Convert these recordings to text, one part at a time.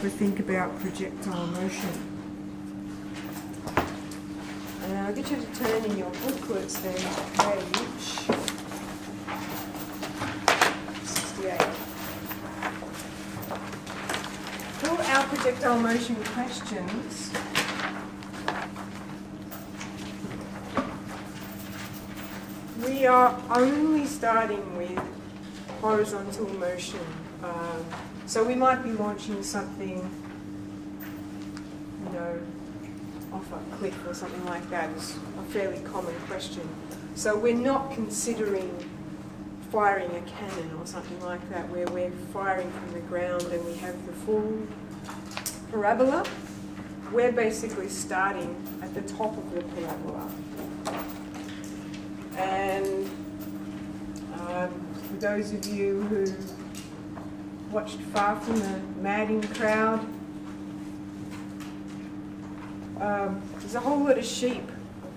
we think about projectile motion. I'll get you to turn in your booklets then to page 68. For our projectile motion questions, we are only starting with horizontal motion. So we might be launching something, you know, off a cliff or something like that. Is a fairly common question. So we're not considering firing a cannon or something like that, where we're firing from the ground and we have the full parabola. We're basically starting at the top of the parabola. And for those of you who watched Far From the Madding Crowd, there's a whole lot of sheep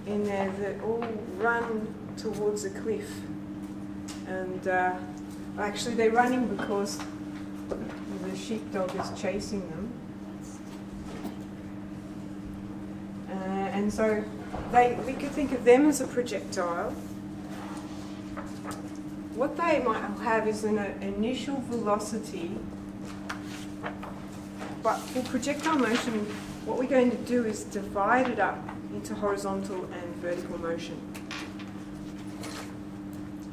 in there that all run towards a cliff. And actually they're running because the sheepdog is chasing them. And so we could think of them as a projectile. What they might have is an initial velocity, but for projectile motion, what we're going to do is divide it up into horizontal and vertical motion.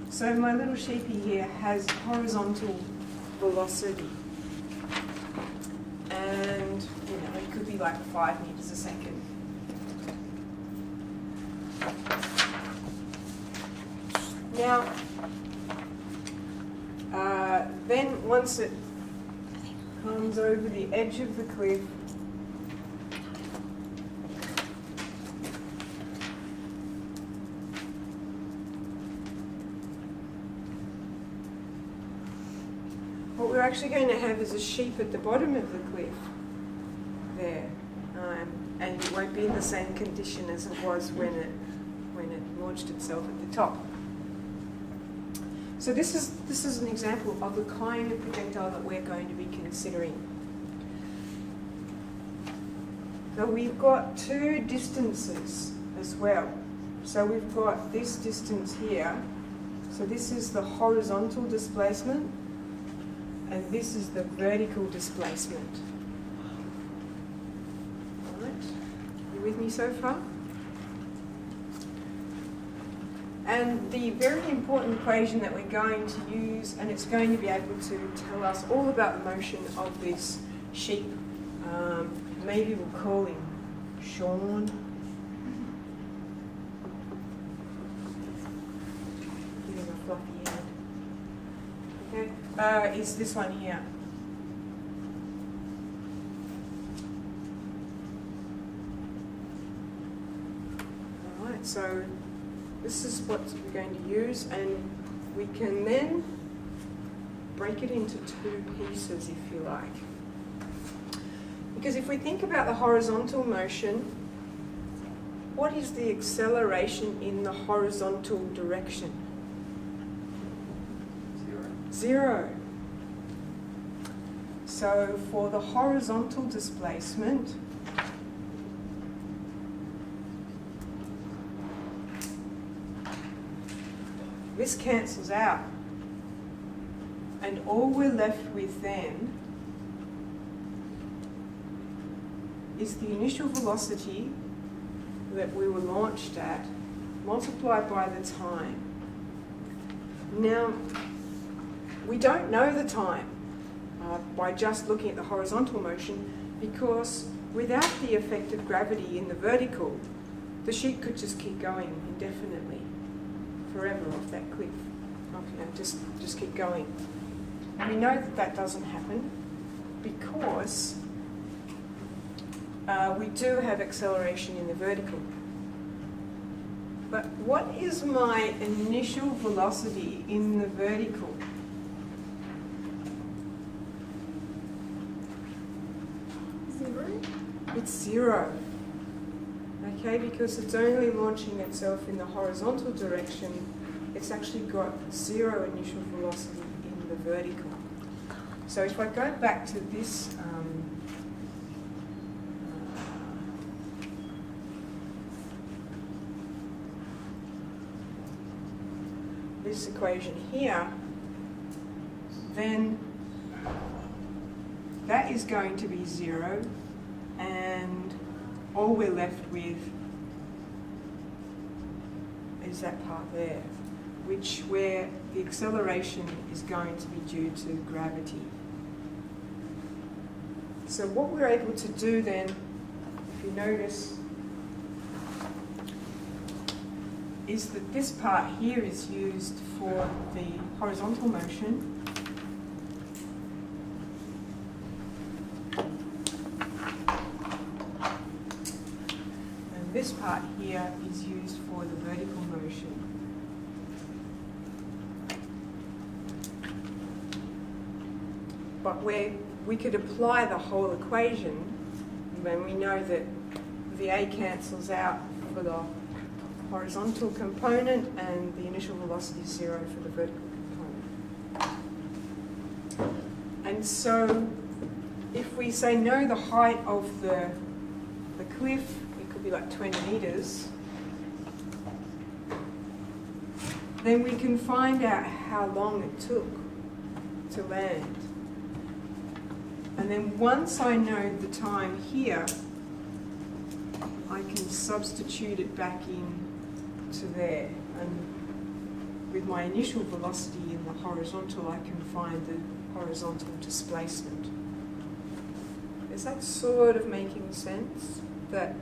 So my little sheepy here has horizontal velocity, and you know, it could be like 5 meters a second. Now, then once it comes over the edge of the cliff, what we're actually going to have is a sheep at the bottom of the cliff there, and it won't be in the same condition as it was when it launched itself at the top. So this is an example of the kind of projectile that we're going to be considering. So we've got two distances as well. So we've got this distance here. So this is the horizontal displacement, and this is the vertical displacement. All right, you with me so far? And the very important equation that we're going to use, and it's going to be able to tell us all about the motion of this sheep. Maybe we'll call him Sean. Give him a fluffy head. Okay, is this one here. All right, so this is what we're going to use, and we can then break it into two pieces, if you like. Because if we think about the horizontal motion, what is the acceleration in the horizontal direction? Zero. So for the horizontal displacement, this cancels out, and all we're left with then is the initial velocity that we were launched at multiplied by the time. Now, we don't know the time by just looking at the horizontal motion, because without the effect of gravity in the vertical, the sheep could just keep going indefinitely, forever off that cliff. Just keep going. And we know that that doesn't happen because we do have acceleration in the vertical. But what is my initial velocity in the vertical? Zero? It's zero. Okay, because it's only launching itself in the horizontal direction, it's actually got zero initial velocity in the vertical. So if I go back to this this equation here, then that is going to be 0, and all we're left with is that part there, where the acceleration is going to be due to gravity. So what we're able to do then, if you notice, is that this part here is used for the horizontal motion, and this part here is used for the vertical motion. But where we could apply the whole equation when we know that VA cancels out for the horizontal component and the initial velocity is 0 for the vertical component. And so if we say know the height of the cliff, it could be like 20 meters, then we can find out how long it took to land. And then once I know the time here, I can substitute it back in to there. And with my initial velocity in the horizontal, I can find the horizontal displacement. Is that sort of making sense? That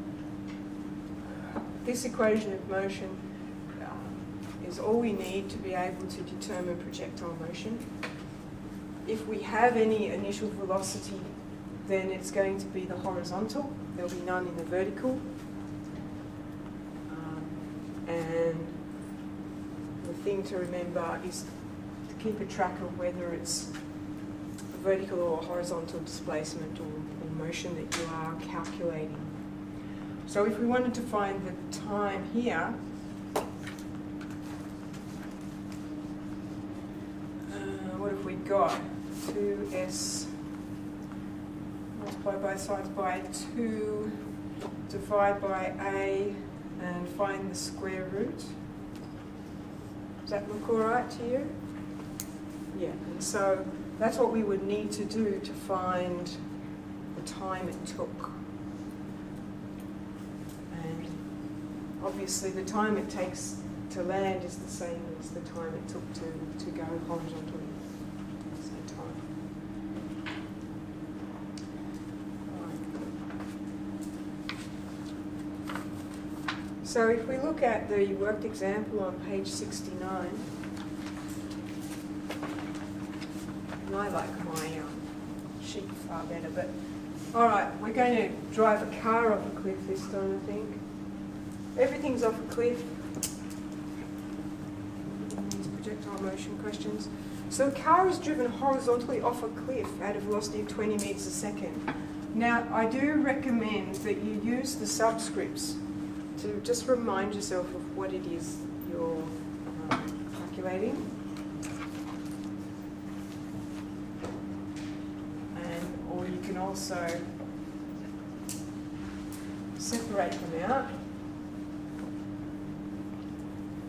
this equation of motion is all we need to be able to determine projectile motion. If we have any initial velocity, then it's going to be the horizontal. There'll be none in the vertical. And the thing to remember is to keep a track of whether it's a vertical or horizontal displacement or motion that you are calculating. So if we wanted to find the time here, what have we got? 2s multiply both sides by 2, divide by a, and find the square root. Does that look all right to you? Yeah, and so that's what we would need to do to find the time it took. And obviously the time it takes to land is the same as the time it took to go horizontally. Same time. So if we look at the worked example on page 69, and I like my sheet far better, but all right, we're going to drive a car off a cliff this time, I think. Everything's off a cliff. These projectile motion questions. So a car is driven horizontally off a cliff at a velocity of 20 meters a second. Now, I do recommend that you use the subscripts to just remind yourself of what it is you're calculating. Or you can also separate them out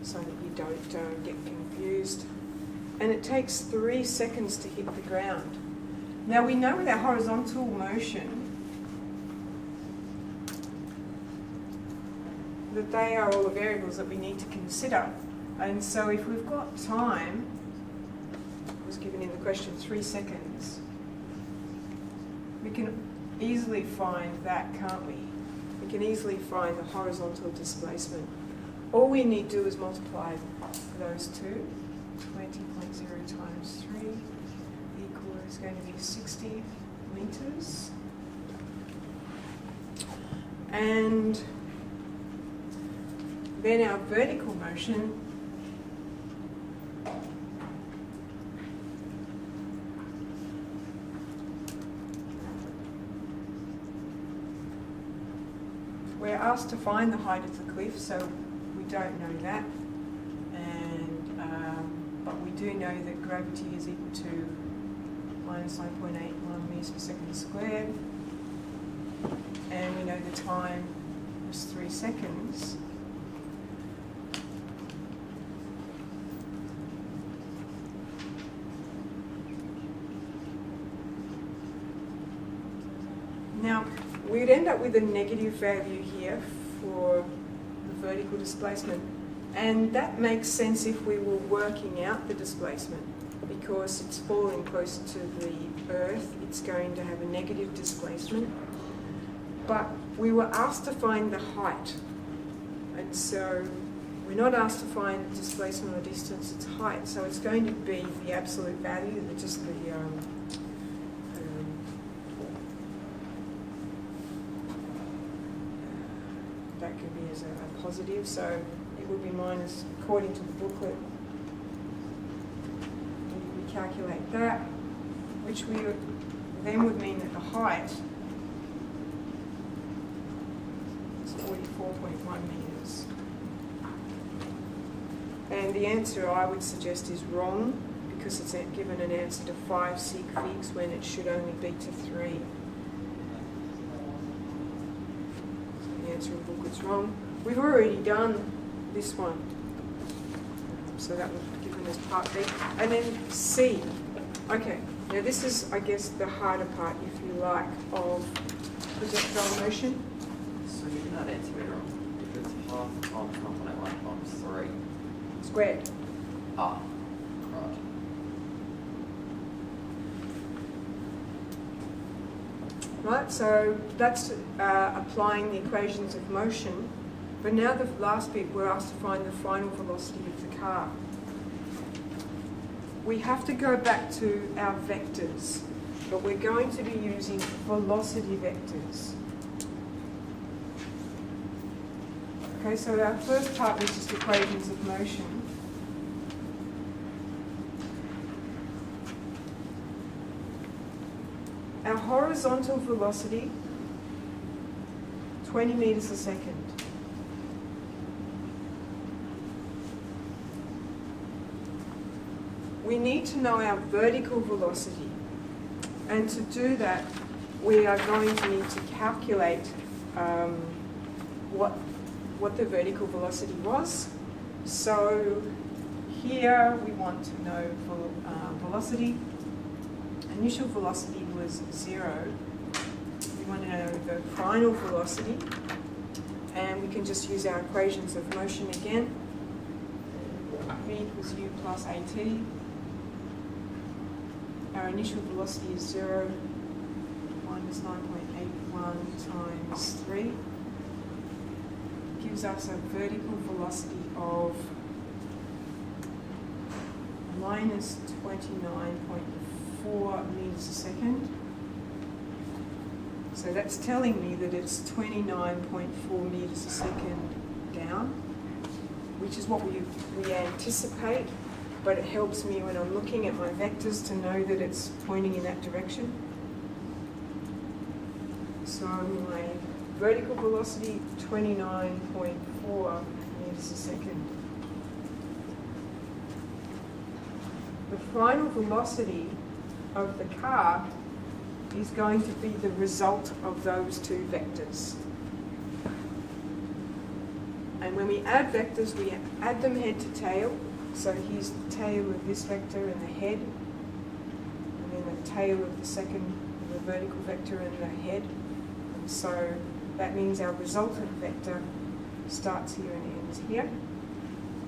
so that you don't get confused. And it takes 3 seconds to hit the ground. Now we know with our horizontal motion that they are all the variables that we need to consider. And so if we've got time, it was given in the question 3 seconds, we can easily find that, can't we? We can easily find the horizontal displacement. All we need to do is multiply those two. 20.0 times 3 equals going to be 60 meters. And then our vertical motion we're asked to find the height of the cliff, so we don't know that. But we do know that gravity is equal to minus 9.81 meters per second squared. And we know the time was 3 seconds. Now, we'd end up with a negative value here for the vertical displacement. And that makes sense if we were working out the displacement, because it's falling close to the Earth, it's going to have a negative displacement. But we were asked to find the height. And so we're not asked to find displacement or distance, it's height. So it's going to be the absolute value, just the that could be as a positive, so it would be minus, according to the booklet, we calculate that, which then would mean that the height is 44.1 metres. And the answer I would suggest is wrong, because it's given an answer to 5 sig figs when it should only be to 3. Answer in the booklet's wrong. We've already done this one, so that was given as part B. And then C. Okay, now this is, I guess, the harder part, if you like, of projectile motion. So you did that answer me wrong. If it's half times 1.81 times 3. Squared. Ah, right. Right, so that's applying the equations of motion. But now the last bit, we're asked to find the final velocity of the car. We have to go back to our vectors, but we're going to be using velocity vectors. Okay, so our first part was just equations of motion. Our horizontal velocity, 20 metres a second. We need to know our vertical velocity. And to do that, we are going to need to calculate what the vertical velocity was. So here we want to know velocity. Initial velocity was 0. We want to know the final velocity, and we can just use our equations of motion again. V equals u plus at. Our initial velocity is 0 minus 9.81 times 3. Gives us a vertical velocity of minus 29.4 metres a second. So that's telling me that it's 29.4 metres a second down, which is what we anticipate, but it helps me when I'm looking at my vectors to know that it's pointing in that direction. So my vertical velocity, 29.4 metres a second. The final velocity of the car is going to be the result of those two vectors. And when we add vectors, we add them head to tail. So here's the tail of this vector and the head, and then the tail of the vertical vector and the head. And so that means our resultant vector starts here and ends here.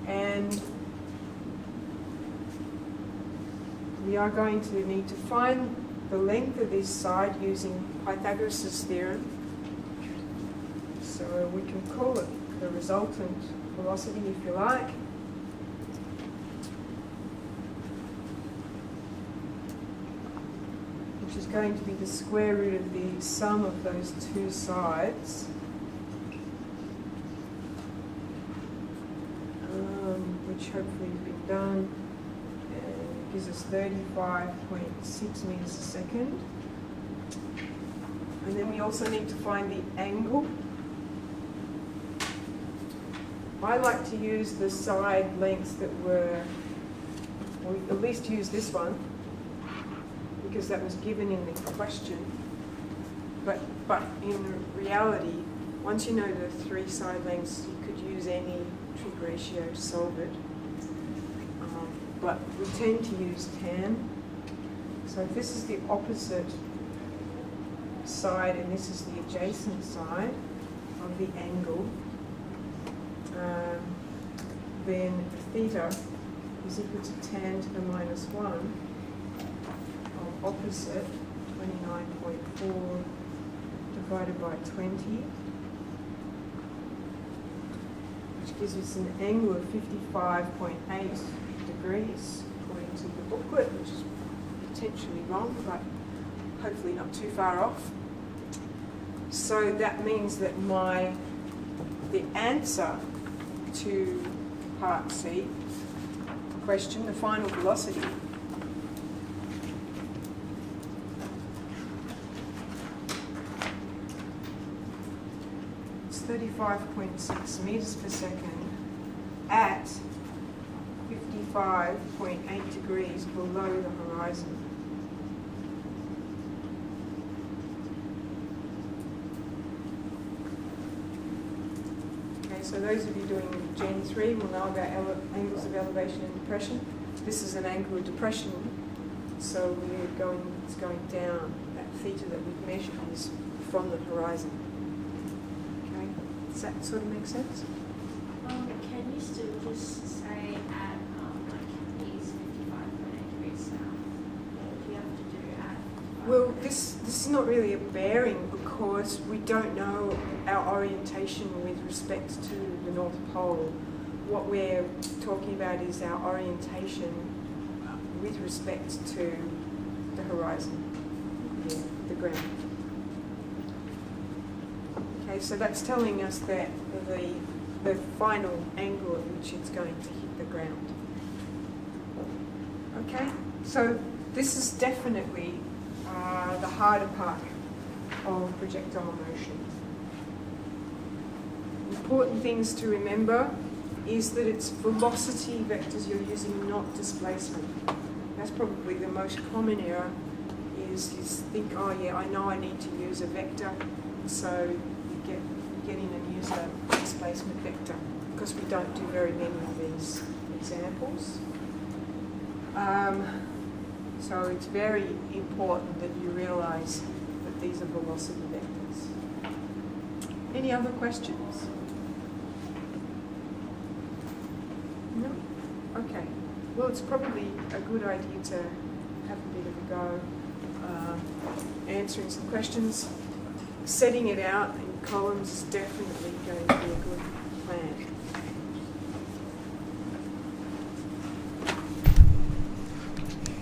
And we are going to need to find the length of this side using Pythagoras' theorem. So we can call it the resultant velocity if you like. Which is going to be the square root of the sum of those two sides. Which hopefully has been done. And gives us 35.6 metres a second. And then we also need to find the angle. I like to use the side lengths that were, or at least use this one, because that was given in the question. But in reality, once you know the three side lengths, you could use any trig ratio to solve it. But we tend to use tan. So if this is the opposite side and this is the adjacent side of the angle, then theta is equal to tan to the minus 1 of opposite 29.4 divided by 20, which gives us an angle of 55.8 degrees according to the booklet, which is potentially wrong, but hopefully not too far off. So that means that the answer to part C question, the final velocity, is 35.6 meters per second at 55.8 degrees below the horizon. So those of you doing Gen 3 will know about angles of elevation and depression. This is an angle of depression, so it's going down. That theta that we've measured is from the horizon. Okay, does that sort of make sense? Can you still just say at these 55.8 degrees south? What do you have to do at? Well, this is not really a bearing because we don't know our orientation with respect to the North Pole. What we're talking about is our orientation with respect to the horizon, the ground. Okay, so that's telling us that the final angle at which it's going to hit the ground. Okay, so this is definitely the harder part of projectile motion. Important things to remember is that it's velocity vectors you're using, not displacement. That's probably the most common error, is you think, oh yeah, I know I need to use a vector, so you get in and use a displacement vector, because we don't do very many of these examples. So it's very important that you realise that these are velocity vectors. Any other questions? No? Okay. Well, it's probably a good idea to have a bit of a go answering some questions. Setting it out in columns is definitely going to be a good plan.